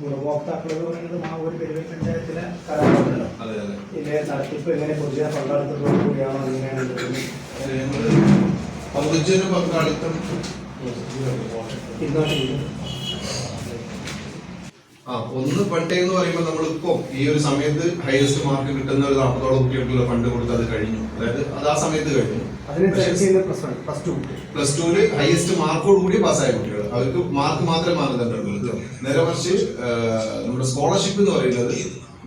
ഗുണഭോക്താക്കൾ എന്ന് പറയുന്നത് മാവൂർ പെരുവൽ പഞ്ചായത്തിലെ കരാറുണ്ടല്ലോ. ഇതിന്റെ നടത്തിപ്പ് എങ്ങനെ പൊതുജന പങ്കാളിത്തത്തോടു കൂടിയാണോ എങ്ങനെയാണ് പൊതുജന പങ്കാളിത്തം ഒന്ന് ഫണ്ട് എന്ന് പറയുമ്പോൾ നമ്മളിപ്പോ ഈ ഒരു സമയത്ത് ഹയസ്റ്റ് മാർക്ക് കിട്ടുന്ന ഒരു 40ഓളം കുട്ടികൾക്കുള്ള ഫണ്ട് കൊടുത്ത് അത് കഴിഞ്ഞു. അതായത് അത് ആ സമയത്ത് കഴിഞ്ഞു. പ്ലസ് ടുവില് ഹയസ്റ്റ് മാർക്കോട് കൂടി പാസ്സായ കുട്ടികൾ, അവർക്ക് മാർക്ക് മാത്രമേ മാനദണ്ഡമുള്ളൂ. നേരെ മറിച്ച് നമ്മുടെ സ്കോളർഷിപ്പ് എന്ന് പറയുന്നത്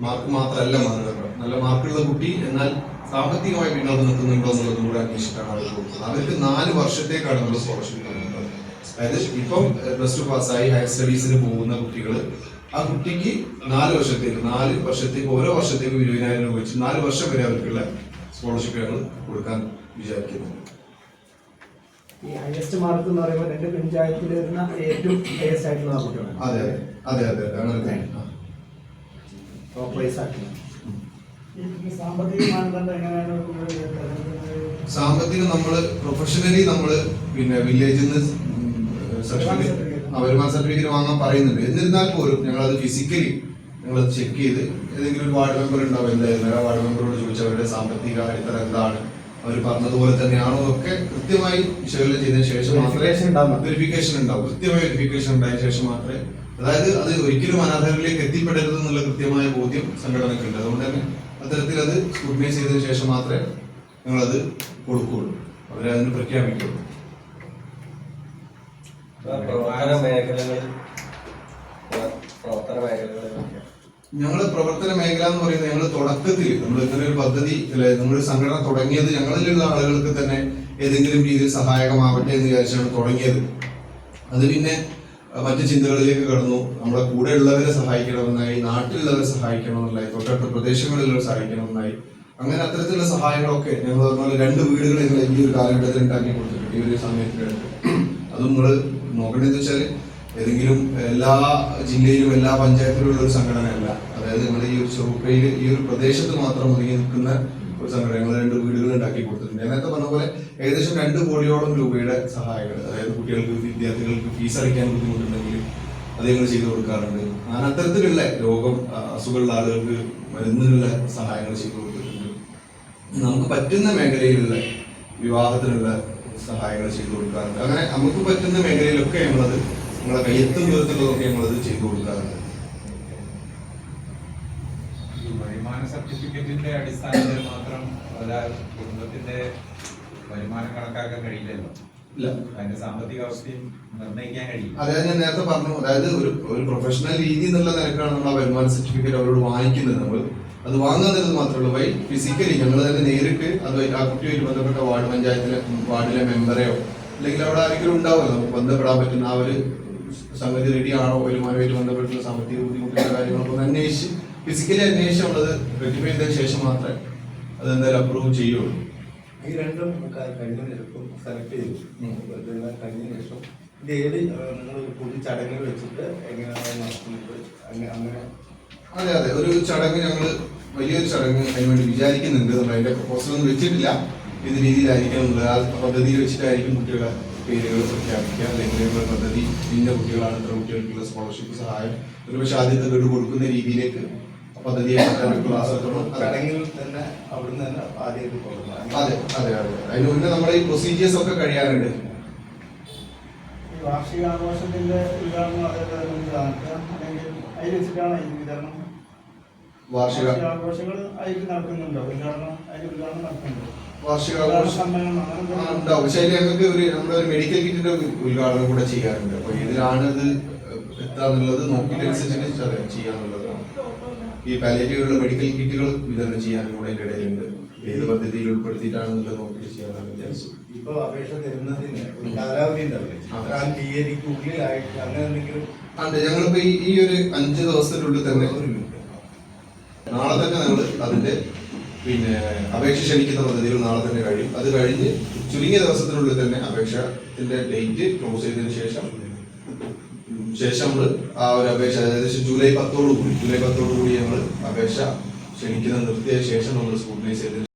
മാർക്ക് മാത്രമല്ല മാനദണ്ഡം. നല്ല മാർക്കുള്ള കുട്ടി എന്നാൽ സാമ്പത്തികമായി പിന്നോട്ട് നിൽക്കുന്നുണ്ടോ എന്നുള്ളതും കൂടെ അന്വേഷിച്ചിട്ടാണ് അവർ കൊടുക്കുന്നത്. അവർക്ക് 4 വർഷത്തേക്കാണ് നമ്മൾ സ്കോളർഷിപ്പ് കൊടുക്കുന്നത്. അതായത് ഇപ്പം പ്ലസ് ടു പാസ്സായി ഹയർ സ്റ്റഡീസിന് പോകുന്ന കുട്ടികൾ, ആ കുട്ടിക്ക് 4 വർഷത്തേക്ക് ഓരോ വർഷത്തേക്ക് 20,000 രൂപ വെച്ച് 4 വർഷം വരെ അവർക്കുള്ള സ്കോളർഷിപ്പ് ഞങ്ങൾ കൊടുക്കാൻ വിചാരിക്കുന്നു. ഈ ഹയസ്റ്റ് മാർക്ക് എന്ന് പറയുമ്പോൾ 2 പഞ്ചായത്തിൽ വരുന്ന ഏറ്റവും ഹയസ്റ്റ് ആയിട്ടുള്ള കുട്ടികളാണ്. അതെ അതെ അതെ അതെ അങ്ങനെ സാമ്പത്തികം നമ്മള് പ്രൊഫഷണലി നമ്മള് പിന്നെ വില്ലേജിൽ നിന്ന് വരുമാന സർട്ടിഫിക്കറ്റ് വാങ്ങാൻ പറയുന്നുണ്ട്. എന്നിരുന്നാൽ പോലും ഞങ്ങളത് ഫിസിക്കലി ഞങ്ങളത് ചെക്ക് ചെയ്ത് ഏതെങ്കിലും ഒരു വാർഡ് മെമ്പർ ഉണ്ടാവും, എന്തായാലും ആ വാർഡ് മെമ്പറോട് ചോദിച്ചാൽ അവരുടെ സാമ്പത്തിക അടിത്തറ എന്താണ്, അവർ പറഞ്ഞതുപോലെ തന്നെയാണോ ഒക്കെ കൃത്യമായി വിശകലനം ചെയ്തതിനു ശേഷം മാത്രമേ വെരിഫിക്കേഷൻ ഉണ്ടാവും. കൃത്യമായ വെരിഫിക്കേഷൻ ഉണ്ടായതിനു ശേഷം മാത്രമേ, അതായത് അത് ഒരിക്കലും അനാഥരിലേക്ക് എത്തിപ്പെടരുത് എന്നുള്ള കൃത്യമായ ബോധ്യം സംഘടനയ്ക്കുണ്ട്. അതുകൊണ്ട് തന്നെ അത്തരത്തിൽ അത് സ്ക്രൂട്ടിനൈസ് ചെയ്തതിനു ശേഷം മാത്രമേ ഞങ്ങളത് കൊടുക്കുകയുള്ളൂ, അവരെ അതിന് പ്രഖ്യാപിക്കുകയുള്ളൂ. ഞങ്ങള് പ്രവർത്തന മേഖല എന്ന് പറയുന്നത് ഞങ്ങൾ തുടക്കത്തിൽ നമ്മൾ ഇങ്ങനെ ഒരു പദ്ധതി നമ്മളൊരു സംഘടന തുടങ്ങിയത് ഞങ്ങളിലുള്ള ആളുകൾക്ക് തന്നെ ഏതെങ്കിലും രീതിയിൽ സഹായകമാവട്ടെ എന്ന് വിചാരിച്ചാണ് തുടങ്ങിയത്. അത് പിന്നെ മറ്റു ചിന്തകളിലേക്ക് കടന്നു. നമ്മളെ കൂടെ ഉള്ളവരെ സഹായിക്കണമെന്നായി, നാട്ടിലുള്ളവരെ സഹായിക്കണമെന്നായി, തൊട്ടടുത്ത പ്രദേശങ്ങളിലുള്ളവരെ സഹായിക്കണമെന്നായി. അങ്ങനെ അത്തരത്തിലുള്ള സഹായങ്ങളൊക്കെ ഞങ്ങൾ പറഞ്ഞ 2 വീടുകൾ ഞങ്ങൾ ഈ ഒരു കാലഘട്ടത്തിൽ ഉണ്ടാക്കി കൊടുത്തിട്ടുണ്ട്. ഈ ഒരു സമയത്ത് അത് നമ്മൾ നോക്കേണ്ടതെന്ന് വെച്ചാൽ ഏതെങ്കിലും എല്ലാ ജില്ലയിലും എല്ലാ പഞ്ചായത്തിലും ഉള്ള ഒരു സംഘടനയല്ല. അതായത് നമ്മൾ ഈ ഒരു ചെറുപ്പയിൽ ഈ ഒരു പ്രദേശത്ത് മാത്രം ഒതുങ്ങി നിൽക്കുന്ന ഒരു സംഘടന. ഞങ്ങൾ 2 വീടുകൾ ഉണ്ടാക്കി കൊടുത്തിട്ടുണ്ട്. നേരത്തെ പറഞ്ഞ പോലെ ഏകദേശം 2 കോടിയോളം രൂപയുടെ സഹായങ്ങൾ, അതായത് കുട്ടികൾക്ക് വിദ്യാർത്ഥികൾക്ക് ഫീസ് അടയ്ക്കാൻ ബുദ്ധിമുട്ടുണ്ടെങ്കിൽ അത് ഞങ്ങൾ ചെയ്തു കൊടുക്കാറുണ്ട്. അങ്ങനെ അത്തരത്തിലുള്ള അസുഖമുള്ള ആളുകൾക്ക് മരുന്നിനുള്ള സഹായങ്ങൾ ചെയ്തു കൊടുത്തിട്ടുണ്ട്. നമുക്ക് പറ്റുന്ന മേഖലയിലുള്ള വിവാഹത്തിനുള്ള സഹായങ്ങൾ ചെയ്തു കൊടുക്കാറുണ്ട്. അങ്ങനെ നമുക്ക് പറ്റുന്ന മേഖലയിലൊക്കെ ഞങ്ങളത് നമ്മളെ കയ്യെത്തും ദൂരത്തുള്ളതൊക്കെ ഞങ്ങളത് ചെയ്തു കൊടുക്കാറുണ്ട്. വരുമാന സർട്ടിഫിക്കറ്റിന്റെ അടിസ്ഥാനത്തിൽ മാത്രം കുടുംബത്തിന്റെ വരുമാനം കണക്കാക്കാൻ കഴിയില്ലല്ലോ. അതിന്റെ സാമ്പത്തിക അവസ്ഥയും നിർണ്ണയിക്കാൻ കഴിയും. അതായത് ഞാൻ നേരത്തെ പറഞ്ഞു, അതായത് ഒരു പ്രൊഫഷണൽ രീതി എന്നുള്ള നിലക്കാണ് നമ്മൾ ആ വരുമാന സർട്ടിഫിക്കറ്റ് അവരോട് വാങ്ങിക്കുന്നത്. നമ്മൾ അത് വാങ്ങുന്നത് മാത്രമേ ഉള്ളൂ. ഫിസിക്കലി ഞങ്ങൾ തന്നെ നേരിട്ട് അത് ആ കുട്ടിയുമായിട്ട് ബന്ധപ്പെട്ട വാർഡിലെ മെമ്പറെയോ അല്ലെങ്കിൽ അവിടെ ആരെങ്കിലും ഉണ്ടാവുമല്ലോ നമുക്ക് ബന്ധപ്പെടാൻ പറ്റുന്ന ആ ഒരു സംഗതി റെഡിയാണോ, വരുമാനമായിട്ട് ബന്ധപ്പെട്ടുള്ള സാമ്പത്തിക ബുദ്ധിമുട്ടുള്ള കാര്യങ്ങളൊക്കെ ഒന്ന് അന്വേഷിച്ച് ഫിസിക്കലി അന്വേഷിച്ച് ഉള്ളത് റെക്ടിഫൈ ചെയ്തതിനു ശേഷം മാത്രമേ അതെന്തായാലും അപ്രൂവ് ചെയ്യുള്ളൂ. ഈ 2 കഴിഞ്ഞ സെലക്ട് ചെയ്തു കഴിഞ്ഞ ശേഷം ഇത് ഏത് നിങ്ങൾ പുതിയ ചടങ്ങുകൾ വെച്ചിട്ട് എങ്ങനെയാണ് നടത്തുന്നത്? അങ്ങനെ അതെ അതെ ഒരു ചടങ്ങ് ഞങ്ങൾ വലിയൊരു ചടങ്ങ് അതിനുവേണ്ടി വിചാരിക്കുന്നുണ്ട്. നമ്മൾ അതിന്റെ പ്രൊപ്പോസൽ ഒന്നും വെച്ചിട്ടില്ല. ഇത് രീതിയിലായിരിക്കും ആ പദ്ധതിയിൽ വെച്ചിട്ടായിരിക്കും കുട്ടികളുടെ പേരുകൾ പ്രഖ്യാപിക്കുക. അല്ലെങ്കിൽ പദ്ധതി ഇന്ന കുട്ടികളാണ് ഇത്ര കുട്ടികൾക്കുള്ള സ്കോളർഷിപ്പ് സഹായം ഒരുപക്ഷെ ആദ്യത്തെ ഗഡു കൊടുക്കുന്ന രീതിയിലേക്ക് പദ്ധതി ചടങ്ങിൽ തന്നെ അവിടുന്ന് തന്നെ ആദ്യം തുടങ്ങും. അതെ അതെ അതെ അതിന് മുന്നേ നമ്മുടെ ഈ പ്രൊസീജിയേഴ്സ് ഒക്കെ കഴിയാറുണ്ട്. വാർഷികാഘോഷത്തിന്റെ ഉദ്ഘാടനം അതിൽ വെച്ചിട്ടാണ് ഈ വിതരണം. വാർഷികാഘോഷങ്ങൾ അതിൽ നടക്കുന്നുണ്ടോ? ഉദ്ഘാടനം നടക്കുന്നുണ്ടോ? വാർഷികാഘോഷം ഉണ്ടാവും. പക്ഷേ അതിൽ ഞങ്ങൾക്ക് നമ്മുടെ ഒരു മെഡിക്കൽ കിറ്റിന്റെ ഉദ്ഘാടനം കൂടെ ചെയ്യാറുണ്ട്. അപ്പൊ ഇതിലാണ് ഇത് എത്താന്നുള്ളത് നോക്കിയിട്ടനുസരിച്ച് ചെയ്യാന്നുള്ളതാണ്. ഈ പാലിയേറ്റീവുള്ള മെഡിക്കൽ കിറ്റുകൾ വിതരണം ചെയ്യാനും കൂടെ അതിന്റെ ഇടയിലുണ്ട്. ഏത് പദ്ധതിയിൽ ഉൾപ്പെടുത്തിയിട്ടാണെന്നുള്ളത് നോക്കിയിട്ട് ചെയ്യാനാണ് വിചാരിച്ചത്. ഇപ്പൊ അപേക്ഷ തരുന്നതിന് കാലാവധി ഉള്ളിലായിട്ട് അങ്ങനെ എന്തെങ്കിലും അതെ. ഞങ്ങളിപ്പോ ഈ ഒരു 5 ദിവസത്തിനുള്ളിൽ തന്നെ നാളെ തന്നെ നമ്മൾ അതിന്റെ പിന്നെ അപേക്ഷ ക്ഷണിക്കുന്ന പദ്ധതികൾ നാളെ തന്നെ കഴിയും. അത് കഴിഞ്ഞ് ചുരുങ്ങിയ ദിവസത്തിനുള്ളിൽ തന്നെ അപേക്ഷത്തിന്റെ ഡേറ്റ് ക്ലോസ് ചെയ്തതിനു ശേഷം നമ്മൾ ആ ഒരു അപേക്ഷ ഏകദേശം ജൂലൈ 10 കൂടി ഞങ്ങൾ അപേക്ഷ ക്ഷണിക്കുന്ന നിർത്തിയ ശേഷം നമ്മൾ സ്ക്രൂട്ടിനൈസ് ചെയ്തതിന്